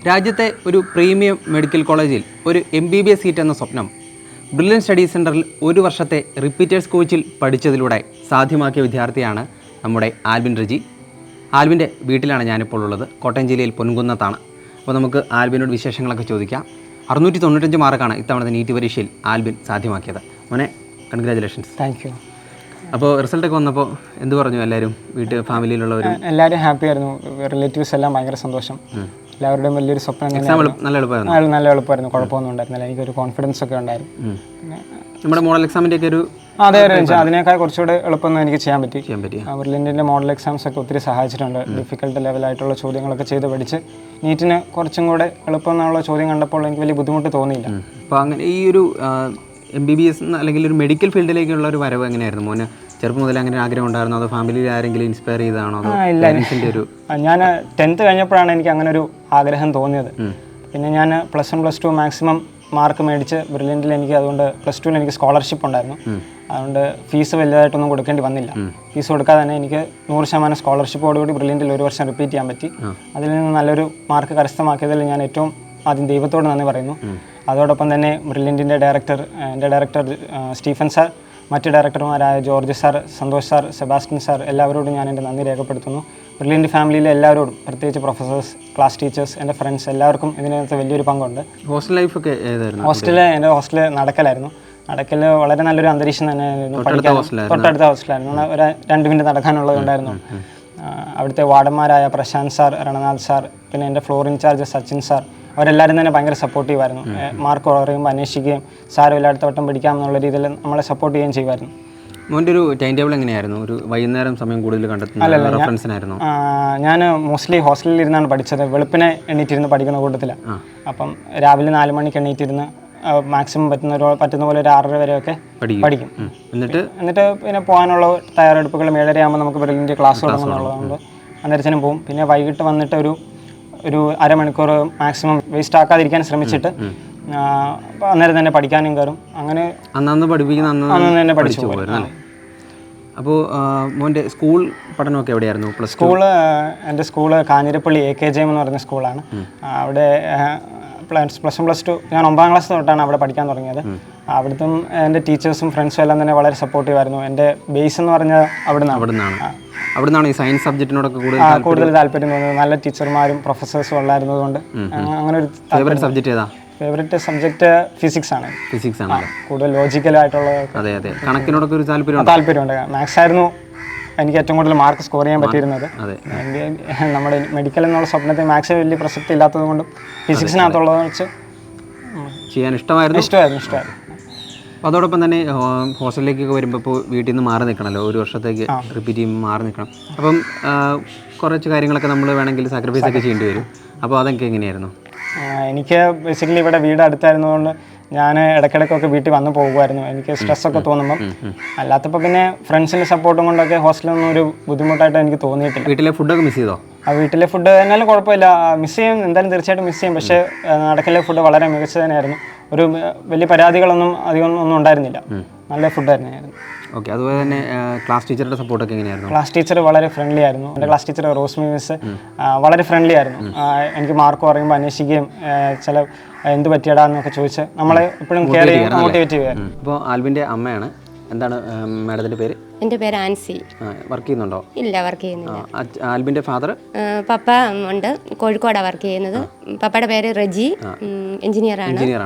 രാജ്യത്തെ ഒരു premium medical കോളേജിൽ ഒരു MBBS സീറ്റ് എന്ന സ്വപ്നം ബ്രില്യൻ സ്റ്റഡി സെൻറ്ററിൽ ഒരു വർഷത്തെ റിപ്പീറ്റേഴ്സ് കോച്ചിൽ പഠിച്ചതിലൂടെ സാധ്യമാക്കിയ വിദ്യാർത്ഥിയാണ് നമ്മുടെ ആൽബിൻ റെജി. ആൽബിൻ്റെ വീട്ടിലാണ് ഞാനിപ്പോൾ ഉള്ളത്. കോട്ടയം ജില്ലയിൽ പൊൻകുന്നത്താണ്. അപ്പോൾ നമുക്ക് ആൽബിനോട് വിശേഷങ്ങളൊക്കെ ചോദിക്കാം. 695 മാർക്കാണ് ഇത്തവണത്തെ നീറ്റ് പരീക്ഷയിൽ ആൽബിൻ സാധ്യമാക്കിയത്. മോനെ, കൺഗ്രാജുലേഷൻസ്. Thank you. അപ്പോൾ റിസൾട്ടൊക്കെ വന്നപ്പോൾ എന്ത് പറഞ്ഞു എല്ലാവരും? ഫാമിലിയിലുള്ളവരും എല്ലാവരും ഹാപ്പി ആയിരുന്നു. റിലേറ്റീവ്സ് എല്ലാം ഭയങ്കര സന്തോഷം. എല്ലാവരുടെയും വലിയൊരു സ്വപ്നം. നല്ല എളുപ്പമായിരുന്നു. നല്ല എളുപ്പമായിരുന്നു, കുഴപ്പമൊന്നും ഉണ്ടായിരുന്നില്ല. എനിക്കൊരു കോൺഫിഡൻസ് ഒക്കെ ഉണ്ടായിരുന്നു. പിന്നെ നമ്മുടെ മോഡൽ എക്സാമിൻ്റെ ഒക്കെ ഒരു അതിനേക്കാൾ കുറച്ചുകൂടെ എളുപ്പമൊന്നും എനിക്ക് ചെയ്യാൻ പറ്റി. ബ്രില്യൻറ്റിൻ്റെ മോഡൽ എക്സാംസ് ഒക്കെ ഒത്തിരി സഹായിച്ചിട്ടുണ്ട്. ഡിഫിക്കൽട്ട് ലെവലായിട്ടുള്ള ചോദ്യങ്ങളൊക്കെ ചെയ്ത് പഠിച്ച് നീറ്റിന് കുറച്ചും കൂടെ എളുപ്പം എന്നുള്ള ചോദ്യം കണ്ടപ്പോൾ എനിക്ക് വലിയ ബുദ്ധിമുട്ട് തോന്നിയില്ല. അപ്പോൾ അങ്ങനെ ഈ ഒരു MBBS അല്ലെങ്കിൽ ഒരു മെഡിക്കൽ ഫീൽഡിലേക്കുള്ള ഒരു വരവ് എങ്ങനെയായിരുന്നു മോന്? ചെറുപ്പം മുതൽ അങ്ങനെ ആഗ്രഹം ഉണ്ടായിരുന്നു? അതോ ഫാമിലിയിൽ ആരെങ്കിലും ഇൻസ്പയർ ചെയ്തതാണോ? ഞാൻ 10th കഴിഞ്ഞപ്പോഴാണ് എനിക്ക് അങ്ങനെ ഒരു ആഗ്രഹം തോന്നിയത്. പിന്നെ ഞാൻ +1 +2 മാക്സിമം മാർക്ക് മേടിച്ച് ബ്രില്യൻറ്റിൽ എനിക്ക് അതുകൊണ്ട് +2 എനിക്ക് സ്കോളർഷിപ്പ് ഉണ്ടായിരുന്നു. അതുകൊണ്ട് ഫീസ് വലുതായിട്ടൊന്നും കൊടുക്കേണ്ടി വന്നില്ല. ഫീസ് കൊടുക്കാതെ തന്നെ എനിക്ക് 100% സ്കോളർഷിപ്പോടുകൂടി ബ്രില്യൻറ്റിൽ ഒരു വർഷം റിപ്പീറ്റ് ചെയ്യാൻ പറ്റി. അതിൽ നിന്ന് നല്ലൊരു മാർക്ക് കരസ്ഥമാക്കിയതിൽ ഞാൻ ഏറ്റവും ആദ്യം ദൈവത്തോട് നന്ദി പറയുന്നു. അതോടൊപ്പം തന്നെ ബ്രില്യൻറ്റിൻ്റെ എൻ്റെ ഡയറക്ടർ സ്റ്റീഫൻ സാർ, മറ്റ് ഡയറക്ടർമാരായ George sir, Santhosh sir, Sebastian sir, എല്ലാവരോടും ഞാൻ എൻ്റെ നന്ദി രേഖപ്പെടുത്തുന്നു. ബ്രില്യൻറ്റ് ഫാമിലിയിലെ എല്ലാവരോടും, പ്രത്യേകിച്ച് പ്രൊഫസേഴ്സ്, ക്ലാസ് ടീച്ചേഴ്സ്, എൻ്റെ ഫ്രണ്ട്സ്, എല്ലാവർക്കും ഇതിനകത്ത് വലിയൊരു പങ്കുണ്ട്. ഹോസ്റ്റൽ ലൈഫൊക്കെ ഏതായിരുന്നു? എൻ്റെ ഹോസ്റ്റൽ നടക്കലായിരുന്നു. നടക്കൽ വളരെ നല്ലൊരു അന്തരീക്ഷം തന്നെ ആയിരുന്നു. തൊട്ടടുത്ത ഹോസ്റ്റലായിരുന്നു. ഒരു 2 മിനിറ്റ് നടക്കാനുള്ളതുണ്ടായിരുന്നു. അവിടുത്തെ വാർഡന്മാരായ പ്രശാന്ത് സാർ, രണനാഥ് സാർ, പിന്നെ എൻ്റെ ഫ്ലോർ ഇൻചാർജ് സച്ചിൻ സാർ, അവരെല്ലാവരും തന്നെ ഭയങ്കര സപ്പോർട്ടീവായിരുന്നു. മാർക്ക് പറയുമ്പോൾ അന്വേഷിക്കുകയും സാരം എല്ലായിടത്ത വട്ടം പിടിക്കാം എന്നുള്ള രീതിയിൽ നമ്മളെ സപ്പോർട്ട് ചെയ്യുകയും ചെയ്യുമായിരുന്നു. മോൻ്റെ ഒരു ടൈം ടേബിൾ എങ്ങനെയായിരുന്നു? ഒരു വൈകുന്നേരം സമയം കൂടുതൽ കണ്ടെത്തുന്നു? ഞാൻ മോസ്റ്റ്ലി ഹോസ്റ്റലിൽ ഇരുന്നാണ് പഠിച്ചത്. വെളുപ്പിനെ എണ്ണീറ്റിരുന്ന് പഠിക്കുന്ന കൂട്ടത്തിലാണ്. അപ്പം രാവിലെ 4 മണിക്ക് എണ്ണീറ്റിരുന്ന് മാക്സിമം പറ്റുന്ന പോലെ ഒരു 6:30 വരെയൊക്കെ പഠിക്കും. എന്നിട്ട് പിന്നെ പോകാനുള്ള തയ്യാറെടുപ്പുകൾ 7:30 ആകുമ്പോൾ നമുക്ക് ബ്രില്യൻറ്റ് ക്ലാസ് തുടങ്ങുന്നുള്ളതുകൊണ്ട് അന്നേരത്തിനും പോകും. പിന്നെ വൈകിട്ട് വന്നിട്ട് ഒരു അരമണിക്കൂർ മാക്സിമം വേസ്റ്റ് ആക്കാതിരിക്കാൻ ശ്രമിച്ചിട്ട് അന്നേരം തന്നെ പഠിക്കാനും കയറും. അങ്ങനെ അന്ന് തന്നെ പഠിച്ചു പോകും. അപ്പോൾ മോൻ്റെ സ്കൂൾ പഠനമൊക്കെ എവിടെയായിരുന്നു? എൻ്റെ സ്കൂള് കാഞ്ഞിരപ്പള്ളി AKJM എന്ന് പറയുന്ന സ്കൂളാണ്. അവിടെ +1 +2 ഞാൻ 9ാം ക്ലാസ് തൊട്ടാണ് അവിടെ പഠിക്കാൻ തുടങ്ങിയത്. അവിടുത്തെ എൻ്റെ ടീച്ചേഴ്സും ഫ്രണ്ട്സും എല്ലാം തന്നെ വളരെ സപ്പോർട്ടീവായിരുന്നു. എൻ്റെ ബേസ് എന്ന് പറഞ്ഞാൽ അവിടുന്നാണ് ഈ സയൻസ് സബ്ജക്റ്റിനോടൊക്കെ കൂടുതൽ താല്പര്യം തോന്നുന്നത്. നല്ല ടീച്ചർമാരും പ്രൊഫസേഴ്സും ഉള്ളായിരുന്നതുകൊണ്ട് അങ്ങനെ ഒരു ഫേവറേറ്റ് സബ്ജക്റ്റ് ഫിസിക്സ് ആണ്. കൂടുതൽ ലോജിക്കലായിട്ടുള്ള കണക്കിനോടൊക്കെ ഒരു താല്പര്യമുണ്ട്. മാത്സ് ആയിരുന്നു എനിക്ക് ഏറ്റവും കൂടുതൽ മാർക്ക് സ്കോർ ചെയ്യാൻ പറ്റിയിരുന്നത്. നമ്മുടെ മെഡിക്കൽ എന്നുള്ള സ്വപ്നത്തെ മാത്സ് വലിയ പ്രസക്തി ഇല്ലാത്തത് കൊണ്ടും ഫിസിക്സിനകത്തുള്ളത് വെച്ച് ചെയ്യാൻ ഇഷ്ടമായിരുന്നു. അതോടൊപ്പം തന്നെ ഹോസ്റ്റലിലേക്കൊക്കെ വരുമ്പോൾ ഇപ്പോൾ വീട്ടിൽ നിന്ന് മാറി നിൽക്കണമല്ലോ, ഒരു വർഷത്തേക്ക് റിപ്പീറ്റ് ചെയ്യുമ്പോൾ മാറി നിൽക്കണം. അപ്പം കുറച്ച് കാര്യങ്ങളൊക്കെ നമ്മൾ വേണമെങ്കിൽ സാക്രിഫൈസ് ഒക്കെ ചെയ്യേണ്ടി വരും. അപ്പോൾ അതൊക്കെ എങ്ങനെയായിരുന്നു? എനിക്ക് ബേസിക്കലി ഇവിടെ വീട് അടുത്തായിരുന്നതുകൊണ്ട് ഞാൻ ഇടയ്ക്കിടയ്ക്കൊക്കെ വീട്ടിൽ വന്ന് പോകുമായിരുന്നു. എനിക്ക് സ്ട്രെസ്സൊക്കെ തോന്നുമ്പം. അല്ലാത്തപ്പോൾ പിന്നെ ഫ്രണ്ട്സിൻ്റെ സപ്പോർട്ടും കൊണ്ടൊക്കെ ഹോസ്റ്റലൊന്നും ഒരു ബുദ്ധിമുട്ടായിട്ട് എനിക്ക് തോന്നിയിട്ടില്ല. വീട്ടിലെ ഫുഡൊക്കെ മിസ് ചെയ്തോ? വീട്ടിലെ ഫുഡ് എന്നാലും കുഴപ്പമില്ല, മിസ് ചെയ്യും, എന്തായാലും തീർച്ചയായിട്ടും മിസ് ചെയ്യും. പക്ഷേ നടക്കലെ ഫുഡ് വളരെ മികച്ച തന്നെയായിരുന്നു. ഒരു വലിയ പരാതികളൊന്നും അധികമൊന്നും ഉണ്ടായിരുന്നില്ല. നല്ല ഫുഡായിരുന്നു. ഓക്കെ. അതുപോലെ തന്നെ ക്ലാസ് ടീച്ചറുടെ സപ്പോർട്ടൊക്കെ എങ്ങനെയായിരുന്നു? ക്ലാസ് ടീച്ചർ വളരെ ഫ്രണ്ട്ലി ആയിരുന്നു. എൻ്റെ ക്ലാസ് ടീച്ചർ റോസ്മി മിസ് വളരെ ഫ്രണ്ട്ലി ആയിരുന്നു. എനിക്ക് മാർക്ക് പറയുമ്പോൾ അന്വേഷിക്കുകയും ചില എന്ത് പറ്റിയടാന്നൊക്കെ ചോദിച്ച് നമ്മളെ എപ്പോഴും കെയർ ചെയ്യും, മോട്ടിവേറ്റ് ചെയ്യുമായിരുന്നു. ഇപ്പോൾ ആൽബിൻ്റെ അമ്മയാണ്. എന്താണ് മാഡത്തിൻ്റെ പേര്? എൻ്റെ പേര് ആൻസി. വർക്ക് ചെയ്യുന്നുണ്ടോ? ഇല്ല, വർക്ക് ചെയ്യുന്നില്ല. ആൽബിൻ്റെ ഫാദർ? പപ്പ ഉണ്ട്, കോഴിക്കോടാണ് വർക്ക് ചെയ്യുന്നത്. പപ്പയുടെ പേര് റെജി, എഞ്ചിനീയറാണ്.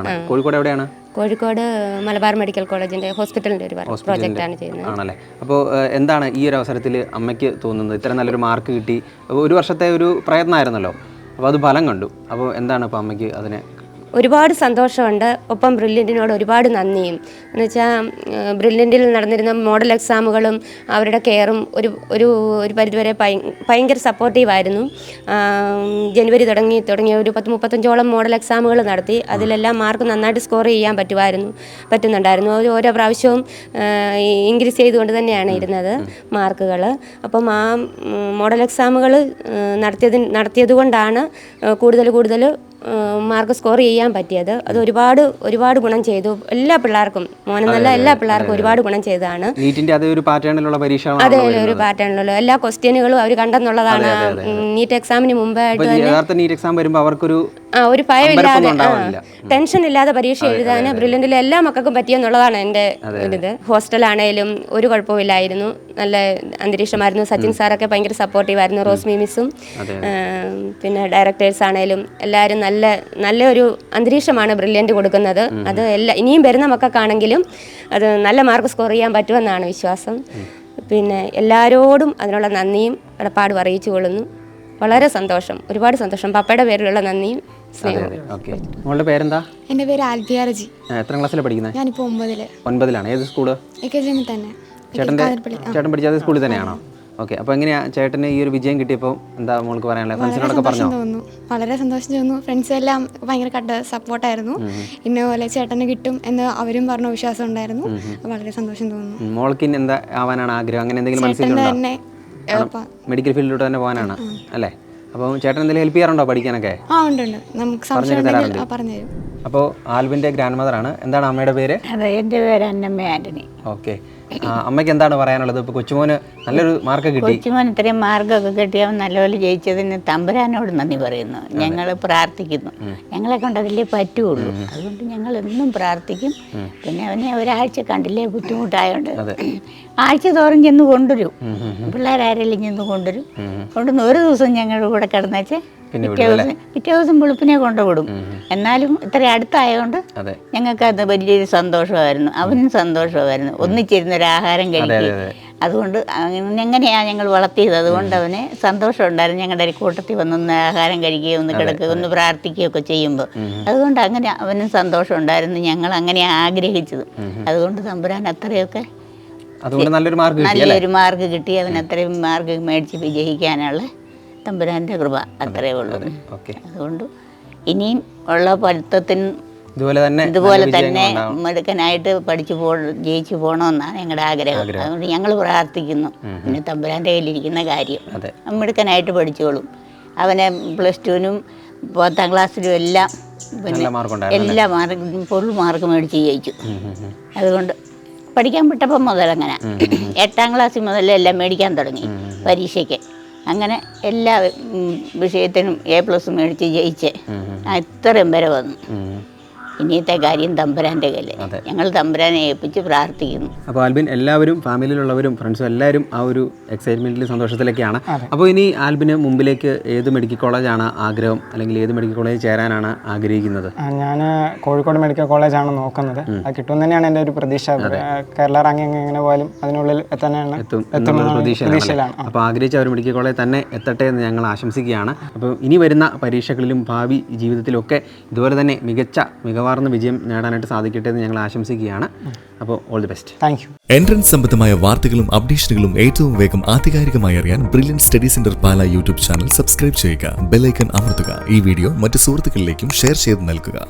കോഴിക്കോട് എവിടെയാണ്? കോഴിക്കോട് മലബാർ മെഡിക്കൽ കോളേജിൻ്റെ ഹോസ്പിറ്റലിൻ്റെ ഒരു പ്രോജക്റ്റാണ് ചെയ്യുന്നത്. ആണല്ലേ. അപ്പോൾ എന്താണ് ഈ ഒരു അവസരത്തിൽ അമ്മയ്ക്ക് തോന്നുന്നത്? ഇത്ര നല്ലൊരു മാർക്ക് കിട്ടി, ഒരു വർഷത്തെ ഒരു പ്രയത്നമായിരുന്നല്ലോ, അപ്പോൾ അത് ഫലം കണ്ടു. അപ്പോൾ എന്താണ് ഇപ്പോൾ അമ്മയ്ക്ക് അതിനെ? ഒരുപാട് സന്തോഷമുണ്ട്. ഒപ്പം ബ്രില്യൻറ്റിനോട് ഒരുപാട് നന്ദിയും. എന്ന് വെച്ചാൽ ബ്രില്യൻറ്റിൽ നടന്നിരുന്ന മോഡൽ എക്സാമുകളും അവരുടെ കെയറും ഒരു പരിധിവരെ ഭയങ്കര സപ്പോർട്ടീവായിരുന്നു. ജനുവരി തുടങ്ങിയ ഒരു 10-35ഓളം മോഡൽ എക്സാമുകൾ നടത്തി. അതിലെല്ലാം മാർക്ക് നന്നായിട്ട് സ്കോർ ചെയ്യാൻ പറ്റുന്നുണ്ടായിരുന്നു. ഓരോ പ്രാവശ്യവും ഇൻക്രീസ് ചെയ്തുകൊണ്ട് തന്നെയാണ് ഇരുന്നത് മാർക്കുകൾ. അപ്പം ആ മോഡൽ എക്സാമുകൾ നടത്തിയത് കൊണ്ടാണ് കൂടുതൽ മാർക്ക് സ്കോർ ചെയ്യാൻ പറ്റിയത്. അത് ഒരുപാട് ഗുണം ചെയ്തു. എല്ലാ പിള്ളേർക്കും, മോനെന്നല്ല എല്ലാ പിള്ളേർക്കും ഒരുപാട് ഗുണം ചെയ്തതാണ്. അതേ ഒരു പാറ്റേണിലുള്ള എല്ലാ ക്വസ്റ്റ്യനുകളും അവർ കണ്ടെന്നുള്ളതാണ്. നീറ്റ് എക്സാമിന് മുമ്പായിട്ട് നീറ്റ് എക്സാം വരുമ്പോൾ അവർക്കൊരു ഒരു ഭയമില്ലാതെ അമ്പരപ്പൊന്നും ഉണ്ടാവാനില്ല. ടെൻഷൻ ഇല്ലാതെ പരീക്ഷ എഴുതാൻ ബ്രില്യൻറ്റിലെ എല്ലാ മക്കൾക്കും പറ്റിയെന്നുള്ളതാണ് എൻ്റെ ഒരിത്. ഹോസ്റ്റലാണേലും ഒരു കുഴപ്പമില്ലായിരുന്നു, നല്ല അന്തരീക്ഷമായിരുന്നു. സച്ചിൻ സാറൊക്കെ ഭയങ്കര സപ്പോർട്ടീവായിരുന്നു, റോസ്മി മിസ്സും പിന്നെ ഡയറക്ടേഴ്സ് ആണേലും എല്ലാവരും നല്ലൊരു അന്തരീക്ഷമാണ് ബ്രില്യൻറ്റ് കൊടുക്കുന്നത്. അത് ഇനിയും വരുന്ന മക്കൾക്കാണെങ്കിലും അത് നല്ല മാർക്ക് സ്കോർ ചെയ്യാൻ പറ്റുമെന്നാണ് വിശ്വാസം. പിന്നെ എല്ലാവരോടും അതിനുള്ള നന്ദിയും കടപ്പാടും അറിയിച്ചു കൊള്ളുന്നു. വളരെ സന്തോഷം, ഒരുപാട് സന്തോഷം. പപ്പയുടെ പേരിലുള്ള നന്ദിയും സ്നേഹവും. ഓക്കെ, മോളുടെ പേരെന്താ? എൻ്റെ പേര് ആൽബിയ റജി. എത്ര ക്ലാസ്സിലാണ് പഠിക്കുന്നത്? ഞാനിപ്പോൾ 9-ലാണ്. ഏത് സ്കൂള്? AKGM തന്നെ. ചേട്ടൻ പഠിച്ച അതേ സ്കൂളിൽ തന്നെയാണോ? ഓക്കെ, അപ്പോൾ എങ്ങനെയാ ചേട്ടന് ഈ ഒരു വിജയം കിട്ടിയപ്പോൾ എന്താ മോൾക്ക് പറയാനുള്ളത്? ഫ്രണ്ട്സിനോടൊക്കെ പറഞ്ഞോ? വളരെ സന്തോഷം തോന്നുന്നു. ഫ്രണ്ട്സ് എല്ലാം ഭയങ്കര സപ്പോർട്ടായിരുന്നു. ഇന്നപോലെ ചേട്ടന് കിട്ടും എന്ന് അവരും പറഞ്ഞ വിശ്വാസം ഉണ്ടായിരുന്നു. വളരെ സന്തോഷം തോന്നുന്നു. മോൾക്ക് ഇനി എന്താ ആവാനാണ് ആഗ്രഹം? അങ്ങനെ എന്തെങ്കിലും മനസ്സിലുണ്ടോ? തന്നെ മെഡിക്കൽ ഫീൽഡിലോട്ട് തന്നെ പോകാനാണ് അല്ലേ? അപ്പോൾ ചേട്ടൻ എന്തെങ്കിലും ഹെൽപ്പ് ചെയ്യാറുണ്ടോ പഠിക്കാനൊക്കെ? ഉണ്ട്. നമുക്ക് സംശയം പറഞ്ഞു തരും. അപ്പോൾ ആൽബിൻ്റെ ഗ്രാൻഡ് മദറാണ്. എന്താണ് അമ്മയുടെ പേര്? അതെ, എൻ്റെ പേര് അന്നമ്മ ആൻ്റണി. ഓക്കെ, അമ്മയ്ക്ക് എന്താണ് പറയാനുള്ളത്? ഇപ്പോൾ കൊച്ചുമോന് നല്ലൊരു മാർക്ക് കിട്ടി. കൊച്ചുമോൻ ഇത്രയും മാർക്കൊക്കെ കിട്ടിയവൻ നല്ലപോലെ ജയിച്ചതിന് തമ്പുരാനോട് നന്ദി പറയുന്നു. ഞങ്ങൾ പ്രാർത്ഥിക്കുന്നു. ഞങ്ങളെ കൊണ്ട് അതിലേ പറ്റുള്ളൂ. അതുകൊണ്ട് ഞങ്ങൾ എന്നും പ്രാർത്ഥിക്കും. പിന്നെ അവനെ ഒരാഴ്ച കണ്ടില്ലേ, ബുദ്ധിമുട്ടായോണ്ട് ആഴ്ച തോറും ചെന്ന് കൊണ്ടുവരും. പിള്ളേരാരെങ്കിലും ചെന്ന് കൊണ്ടുവരും. കൊണ്ടുവന്ന് ഒരു ദിവസം ഞങ്ങളുടെ കൂടെ കിടന്നേച്ച് പിറ്റേ ദിവസം വെളുപ്പിനെ കൊണ്ടുവിടും. എന്നാലും ഇത്ര അടുത്തായതുകൊണ്ട് ഞങ്ങൾക്ക് അത് വലിയൊരു സന്തോഷമായിരുന്നു. അവനും സന്തോഷമായിരുന്നു. ഒന്നിച്ചിരുന്ന ഒരു ആഹാരം കഴിക്കുക. അതുകൊണ്ട് എങ്ങനെയാണ് ഞങ്ങൾ വളർത്തിയത്. അതുകൊണ്ട് അവന് സന്തോഷം ഉണ്ടായിരുന്നു. ഞങ്ങളുടെ കൂട്ടത്തിൽ വന്നൊന്ന് ആഹാരം കഴിക്കുകയോ ഒന്ന് കിടക്കുകയോ ഒന്ന് പ്രാർത്ഥിക്കുകയൊക്കെ ചെയ്യുമ്പോൾ അതുകൊണ്ട് അങ്ങനെ അവനും സന്തോഷം ഉണ്ടായിരുന്നു. ഞങ്ങൾ അങ്ങനെ ആഗ്രഹിച്ചത്. അതുകൊണ്ട് തമ്പുരാൻ അത്രയൊക്കെ നല്ലൊരു മാർക്ക് കിട്ടി. അവൻ അത്രയും മാർക്ക് മേടിച്ച് വിജയിക്കാനുള്ള തമ്പുരാൻ്റെ കൃപ അത്രയേ ഉള്ളൂ. അതുകൊണ്ട് ഇനിയും ഉള്ള പഠിത്തത്തിന് ഇതുപോലെ തന്നെ മിടുക്കനായിട്ട് ജയിച്ചു പോകണമെന്നാണ് ഞങ്ങളുടെ ആഗ്രഹം. അതുകൊണ്ട് ഞങ്ങൾ പ്രാർത്ഥിക്കുന്നു. പിന്നെ തമ്പുരാൻ്റെ കയ്യിലിരിക്കുന്ന കാര്യം മിടുക്കനായിട്ട് പഠിച്ചോളും. അവനെ +2-നും 10ാം ക്ലാസ്സിലും എല്ലാം എല്ലാ മാർക്കും ഫുൾ മാർക്ക് മേടിച്ച് ജയിച്ചു. അതുകൊണ്ട് പഠിക്കാൻ വിട്ടപ്പോൾ മുതൽ അങ്ങനെ 8ാം ക്ലാസ്സിൽ മുതൽ എല്ലാം മേടിക്കാൻ തുടങ്ങി പരീക്ഷയ്ക്ക്. അങ്ങനെ എല്ലാ വിഷയത്തിനും A+ മേടിച്ച് ജയിച്ച് ഇത്രയും വരെ വന്നു. ഇനിയത്തെ കാര്യം തമ്പുരാൻ്റെ കയ്യിൽ. ഞങ്ങൾ തമ്പുരാനെ ഏൽപ്പിച്ച് പ്രാർത്ഥിക്കുന്നു. അപ്പോൾ ആൽബിൻ, എല്ലാവരും ഫാമിലിയിലുള്ളവരും ഫ്രണ്ട്സും എല്ലാവരും ആ ഒരു എക്സൈറ്റ്മെൻറ്റിൽ സന്തോഷത്തിലൊക്കെയാണ്. അപ്പോൾ ഇനി ആൽബിന് മുമ്പിലേക്ക് ഏത് മെഡിക്കൽ കോളേജാണ് ആഗ്രഹം, അല്ലെങ്കിൽ ഏത് മെഡിക്കൽ കോളേജ് ചേരാനാണ് ആഗ്രഹിക്കുന്നത്? ഞാൻ കോഴിക്കോട് മെഡിക്കൽ കോളേജാണ് നോക്കുന്നത്. അത് കിട്ടുമെന്ന് തന്നെയാണ് എൻ്റെ ഒരു പ്രതീക്ഷ. കേരള റാങ്കിങ് എങ്ങനെ പോയാലും അതിനുള്ളിൽ എത്തുമെന്നുള്ള പ്രതീക്ഷയിലാണ്. അപ്പോൾ ആഗ്രഹിച്ച ഒരു മെഡിക്കൽ കോളേജ് തന്നെ എത്തട്ടെ എന്ന് ഞങ്ങൾ ആശംസിക്കുകയാണ്. അപ്പോൾ ഇനി വരുന്ന പരീക്ഷകളിലും ഭാവി ജീവിതത്തിലൊക്കെ ഇതുപോലെ തന്നെ മികവാർന്ന വിജയം നേടാനായിട്ട് സാധിക്കട്ടെ എന്ന് ഞങ്ങൾ ആശംസിക്കുകയാണ്. അപ്പോൾ all the best. Thank you. Entrance സംബന്ധമായ വാർത്തകളും അപ്ഡേഷനുകളും ഏറ്റവും വേഗം ആധികാരികമായി അറിയാൻ ബ്രില്യൻറ്റ് സ്റ്റഡി സെന്റർ പാല യൂട്യൂബ് ചാനൽ സബ്സ്ക്രൈബ് ചെയ്യുക. ബെൽ ഐക്കൺ അമർത്തുക. ഈ വീഡിയോ മറ്റ് സുഹൃത്തുക്കളിലേക്കും ഷെയർ ചെയ്ത് നൽകുക.